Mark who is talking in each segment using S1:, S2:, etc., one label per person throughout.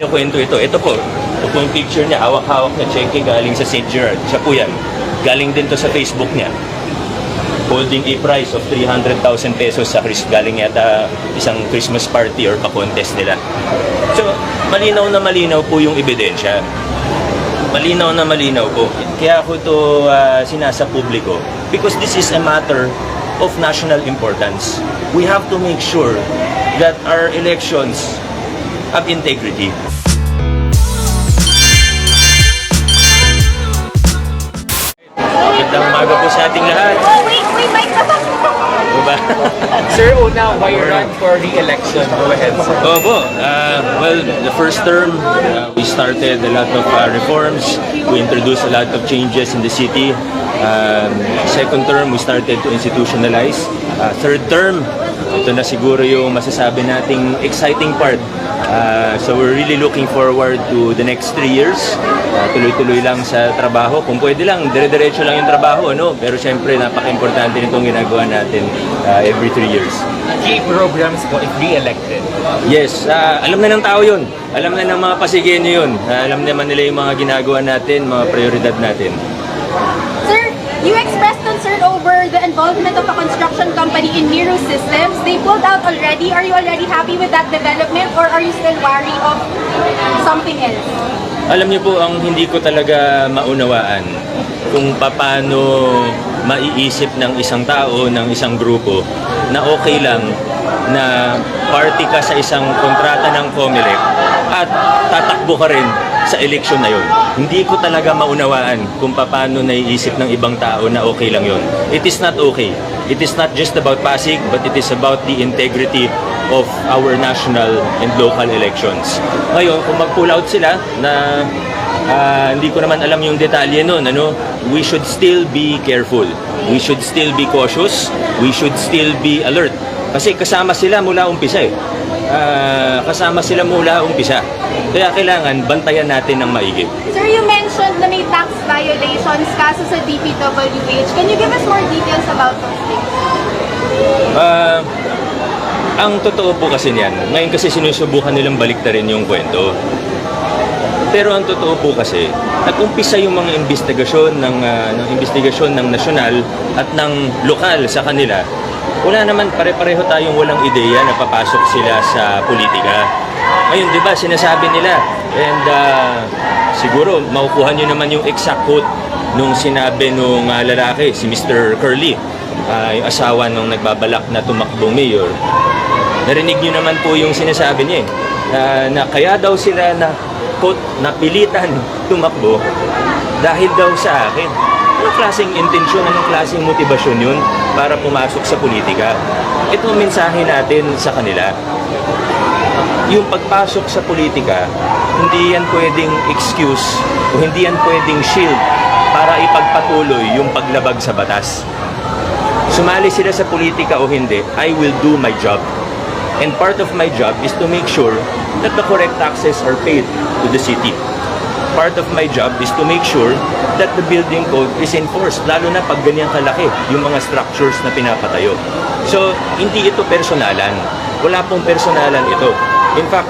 S1: Kwento ito. Ito po yung picture niya, hawak-hawak na cheque galing sa St. Gerard. Siya po yan. Galing din to sa Facebook niya. Holding a price of 300,000 pesos sa galing yata isang Christmas party or pa-contest nila. So, malinaw na malinaw po yung ebidensya. Malinaw na malinaw po. Kaya ako ito sinasa publiko because this is a matter of national importance. We have to make sure that our elections have integrity. Magandang umaga po sa ating lahat.
S2: Wait, mic pa ba?
S1: Diba?
S3: Sir, una, why you run for re-election? Go ahead, sir.
S1: Opo, well, the first term, we started a lot of reforms. We introduced a lot of changes in the city. Second term, we started to institutionalize. Third term, ito na siguro yung masasabi nating exciting part. So we're really looking forward to the next 3 years. Tuloy-tuloy lang sa trabaho. Kung pwede lang, dire-diretso lang yung trabaho, no? Pero syempre, napaka-importante nitong ginagawa natin every 3 years.
S3: Key programs po if re-elected.
S1: Yes, alam na ng tao yun. Alam na ng mga Pasigueño yun. Alam naman nila yung mga ginagawa natin, mga prioridad natin.
S2: Sir, you expressed concern over the involvement of a construction company in Miro Systems. They pulled out already. Are you already happy with that development or are you still wary of something else?
S1: Alam niyo po, ang hindi ko talaga maunawaan kung paano maiisip ng isang tao, ng isang grupo, na okay lang na party ka sa isang kontrata ng COMELEC at tatakbo ka rin sa eleksyon na yun. Hindi ko talaga maunawaan kung paano naiisip ng ibang tao na okay lang yun. It is not okay. It is not just about Pasig, but it is about the integrity of our national and local elections. Ngayon, kung mag-pull out sila na hindi ko naman alam yung detalye nun, we should still be careful. We should still be cautious. We should still be alert. Kasi kasama sila mula umpisa eh. Kasama sila mula umpisa. Kaya kailangan bantayan natin ng maigi.
S2: Sir, you mentioned na may tax violations kaso sa DPWH. Can you give us more details about those things?
S1: Ang totoo po kasi niyan, ngayon kasi sinusubukan nilang baliktarin yung kwento. Pero ang totoo po kasi, nag-umpisa yung mga investigasyon ng nasyonal at ng lokal sa kanila. Wala naman, pare-pareho tayong walang ideya na papasok sila sa politika. Ngayon, di ba, sinasabi nila, and siguro, makukuha nyo naman yung exact quote nung sinabi nung lalaki, si Mr. Curly, yung asawa nung nagbabalak na tumakbong mayor. Narinig nyo naman po yung sinasabi niya na kaya daw sila na, quote, napilitan tumakbo dahil daw sa akin. Anong klaseng intensyon, anong klaseng motibasyon yun para pumasok sa politika? Ito ang mensahe natin sa kanila. Yung pagpasok sa politika, hindi yan pwedeng excuse o hindi yan pwedeng shield para ipagpatuloy yung paglabag sa batas. Sumali sila sa politika o hindi, I will do my job. And part of my job is to make sure that the correct taxes are paid to the city. Part of my job is to make sure that the building code is enforced, lalo na pag ganyan kalaki yung mga structures na pinapatayo. So, hindi ito personalan. Wala pong personalan ito. In fact,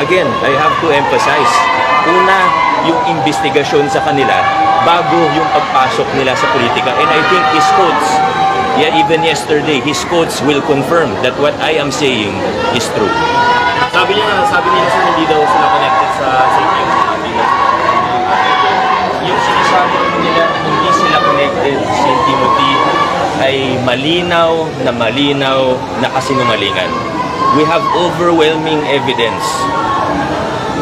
S1: again, I have to emphasize, una, yung investigasyon sa kanila bago yung pagpasok nila sa politika. And I think his quotes, even yesterday, his quotes will confirm that what I am saying is true.
S4: Sabi nila sir, hindi daw sila connected sa safety.
S1: Yung sinasabi nila na hindi sila connected sa St. Timothy ay malinaw na kasinungalingan. We have overwhelming evidence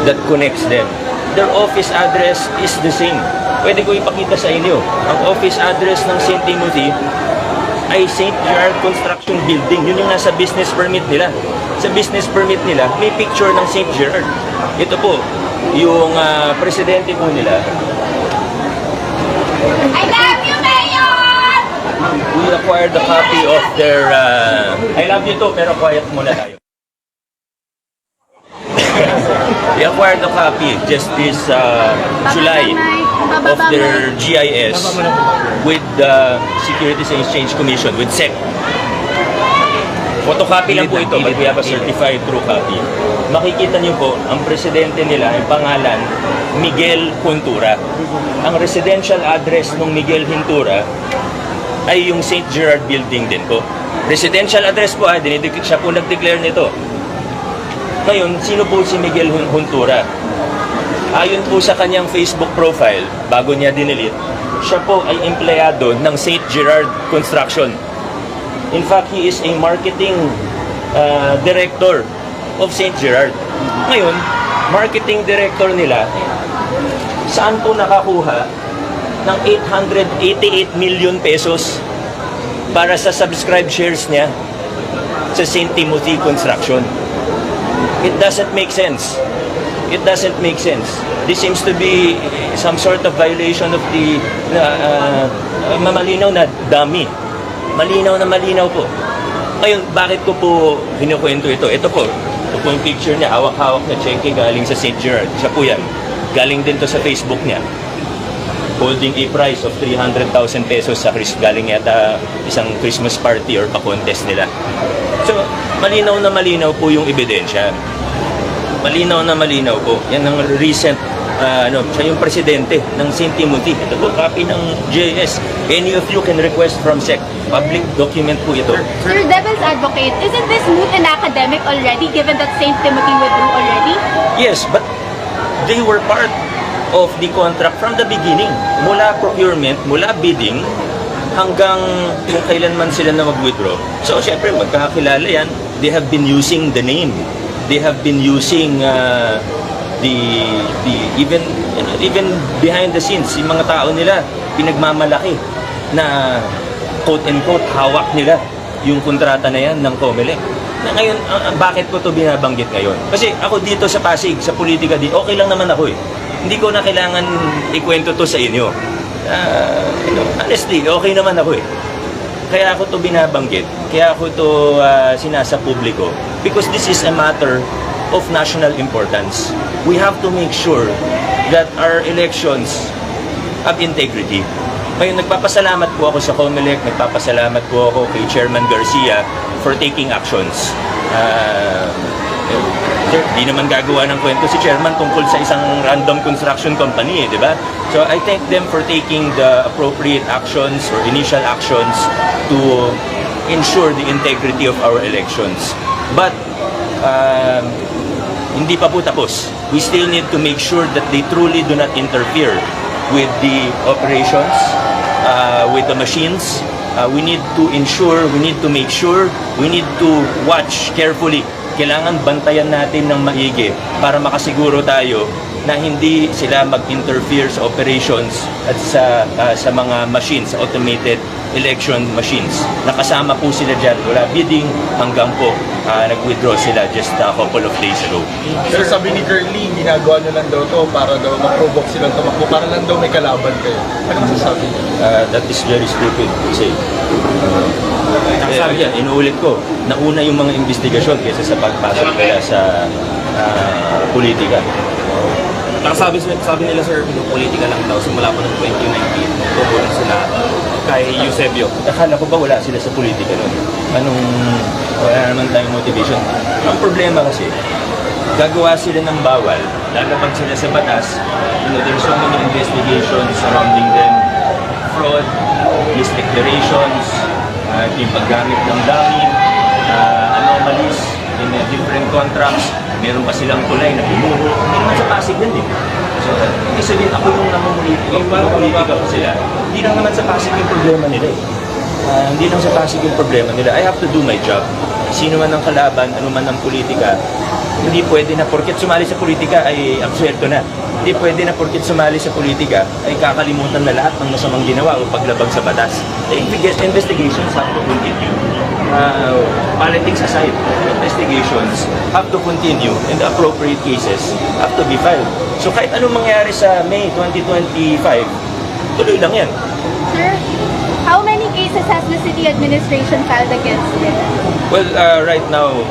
S1: that connects them. Their office address is the same. Pwede ko ipakita sa inyo. Ang office address ng St. Timothy ay St. Gerard Construction Building. Yun yung nasa business permit nila. Sa business permit nila, may picture ng St. Gerard. Ito po, yung presidente po nila.
S2: I love you, Mayor!
S1: We acquired a copy of their... I love you too, pero quiet muna tayo. We acquired a copy just this July of their GIS with the Securities and Exchange Commission, with SEC. Photocopy lang po ito, but we have a certified true copy. Makikita niyo po, ang presidente nila, ang pangalan, Miguel Hintura. Ang residential address ng Miguel Hintura ay yung St. Gerard Building din po. Residential address po, siya po nag-declare nito. Ngayon, sino po si Miguel Hintura? Ayon po sa kanyang Facebook profile, bago niya dinelete, siya po ay empleyado ng St. Gerard Construction. In fact, he is a marketing director of St. Gerard. Ngayon, marketing director nila, saan po nakakuha ng 888 million pesos para sa subscribed shares niya sa St. Timothy Construction? It doesn't make sense. It doesn't make sense. This seems to be some sort of violation of the malinaw na dummy. Malinaw na malinaw po. Ngayon, bakit ko po kinukwento ito? Ito po yung picture niya, hawak-hawak na cheque galing sa St. Gerard. Siya po yan. Galing din to sa Facebook niya. Holding a price of 300,000 pesos sa galing yata isang Christmas party or pa-contest nila. So, malinaw na malinaw po yung ebidensya. Malinaw na malinaw po. Yan ang recent, siya yung presidente ng St. Timothy. Ito po, copy ng JS. Any of you can request from SEC. Public document po ito.
S2: Sir, devil's advocate, isn't this moot and academic already given that St. Timothy withdrew already?
S1: Yes, but they were part of the contract from the beginning. Mula procurement, mula bidding, hanggang kung kailan man sila na mag-withdraw. So, syempre, magkakakilala yan. They have been using the name. They have been using even behind the scenes, yung mga tao nila, pinagmamalaki na quote-unquote, hawak nila yung kontrata na yan ng COMELEC. Na ngayon, bakit ko to binabanggit ngayon? Kasi ako dito sa Pasig, sa politika, okay lang naman ako eh. Hindi ko na kailangan ikwento to sa inyo. Honestly, okay naman ako eh. Kaya ako to binabanggit, kaya ako to sinasa publiko, because this is a matter of national importance. We have to make sure that our elections have integrity. Ngayon, nagpapasalamat po ako sa COMELEC, nagpapasalamat po ako kay Chairman Garcia for taking actions. Di naman gagawa ng kwento si Chairman tungkol sa isang random construction company, di ba? So I thank them for taking the appropriate actions or initial actions to ensure the integrity of our elections. But hindi pa po tapos. We still need to make sure that they truly do not interfere with the operations, with the machines. We need to ensure, we need to make sure, we need to watch carefully. Kailangan bantayan natin ng maigi para makasiguro tayo na hindi sila mag-interfere sa operations at sa mga machines, sa automated election machines. Nakasama po sila dyan, wala bidding hanggang po nag-withdraw sila just a couple of days ago.
S5: Sir, sabi ni Curly, ginagawa nyo lang daw to para daw ma-provoke silang tumakbo, para lang daw may kalaban kayo. Ano masasabi niyo?
S1: That is very stupid to say. Yan, inuulit ko, nauna yung mga investigasyon kaysa sa pagpasok nila sa politika.
S4: Sabi nila sir, politika lang daw simula pa ng 2019. Tubo na sila kay Eusebio.
S1: Akala ko ba wala sila sa politika nun? Wala naman tayong motivation. Ang problema kasi, gagawa sila ng bawal, lalabag sila sa batas, there's so many investigations surrounding them, fraud, misdeclarations, yung paggamit ng dummy, anomalies in different contracts, meron pa silang tulay na binuho. Hindi naman sa Pasig yan eh. So, ibig sabihin ako yung namumulitika ko sila. Hindi lang naman sa Pasig yung problema nila eh. Hindi lang sa Pasig yung problema nila. I have to do my job. Sino man ang kalaban, ano man ang politika, hindi pwede na porket sumali sa politika ay absuelto na. Hindi pwede na porket sumali sa politika ay kakalimutan na lahat ng masamang ginawa o paglabag sa batas. The investigations have to continue. Politics aside, investigations have to continue and the appropriate cases have to be filed. So kahit anong mangyari sa May 2025, tuloy lang yan.
S2: Sir, how many cases has the city administration filed against them?
S1: Well, right now,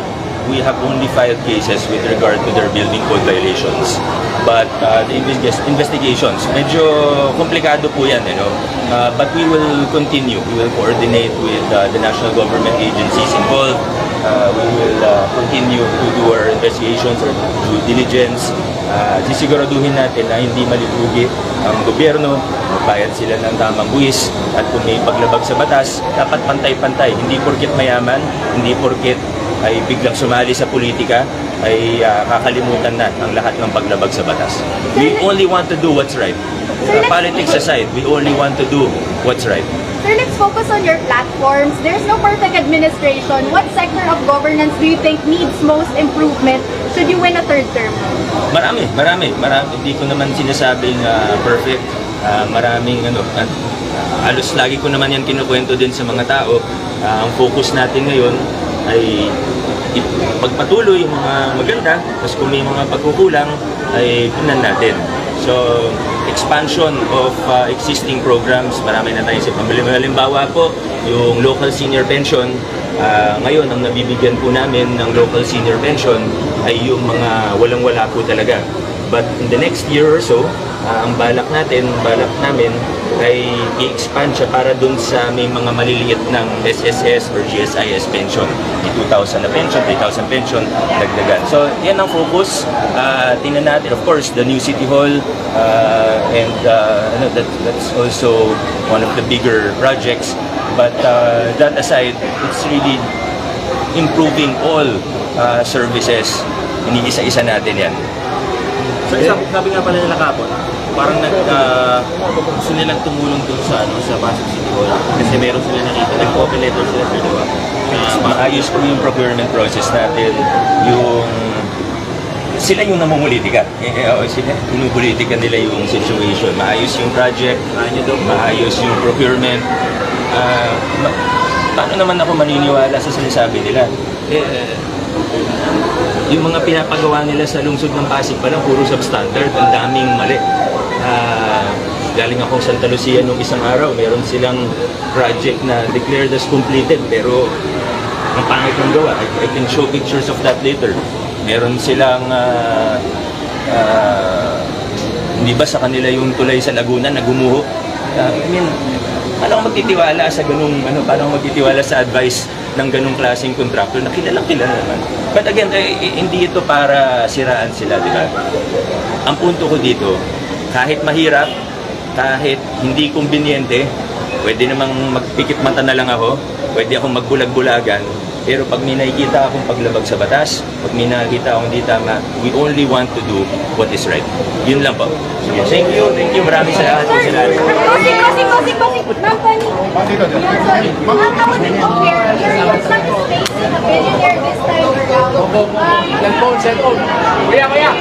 S1: we have only filed cases with regard to their building code violations. But the investigations, medyo komplikado po yan, but we will continue. We will coordinate with the national government agencies involved. We will continue to do our investigations or due diligence. Sisiguraduhin natin na hindi malibugi ang gobyerno, magbayad sila ng tamang buwis, at kung may paglabag sa batas, dapat pantay-pantay. Hindi porket mayaman, hindi porket ay biglang sumali sa politika, ay kakalimutan na ang lahat ng paglabag sa batas. We only want to do what's right. Politics aside, we only want to do what's right.
S2: Sir, let's focus on your platforms. There's no perfect administration. What sector of governance do you think needs most improvement should you win a third term?
S1: Marami. Hindi ko naman sinasabing perfect. Maraming halos lagi ko naman yan kinukwento din sa mga tao. Ang focus natin ngayon ay pagpatuloy yung mga maganda, tapos kung may mga pagkukulang ay tingnan natin. So, expansion of existing programs, marami na tayo sa pamilya. Halimbawa po, yung local senior pension, ngayon ang nabibigyan po namin ng local senior pension ay yung mga walang-wala po talaga. But in the next year or so, ang balak namin ay i-expand siya para dun sa may mga maliliit ng SSS or GSIS pension. May 2,000 na pension, 3,000 pension, dagdagan. So, yan ang focus. Tingnan natin, of course, the new City Hall, and that's also one of the bigger projects. But that aside, it's really improving all services. Iniisa-isa natin yan.
S4: So, sabi nga pala nila kapon, parang gusto nilang tumulong dun sa Pasig City Hall kasi meron sila nakita, nag-open letter sila sir, diba?
S1: Maayos po yung procurement process natin, sila yung namumulitika. Sila, pinupolitika nila yung situation. Maayos yung project, maayos yung procurement. Paano naman ako maniniwala sa sinasabi nila? Yung mga pinapagawa nila sa lungsod ng Pasig pa lang, puro substandard, ang daming mali. Galing ako sa Santa Lucia nung isang araw, meron silang project na declared as completed, pero ang pangit ng gawa. I can show pictures of that later. Meron silang, hindi ba sa kanila yung tulay sa Laguna na gumuho? Paano ako magtitiwala sa paano ako magtitiwala sa advice ng ganung klaseng contractor na kilalang naman. But again, hindi ito para siraan sila, di ba? Ang punto ko dito, kahit mahirap, kahit hindi kumbinyente, pwede namang magpikit mata na lang ako, pwede akong magbulag-bulagan, pero pag may nakikita akong paglabag sa batas, pag may nakikita akong di tama, we only want to do what is right. Yun lang po. Sige, thank you, maraming salamat po sa lahat.
S2: Ma'am Connie. Sorry. Ma'am, I would compare your space in a billionaire this time around.
S3: Cellphone. Kuya.
S2: Mayor,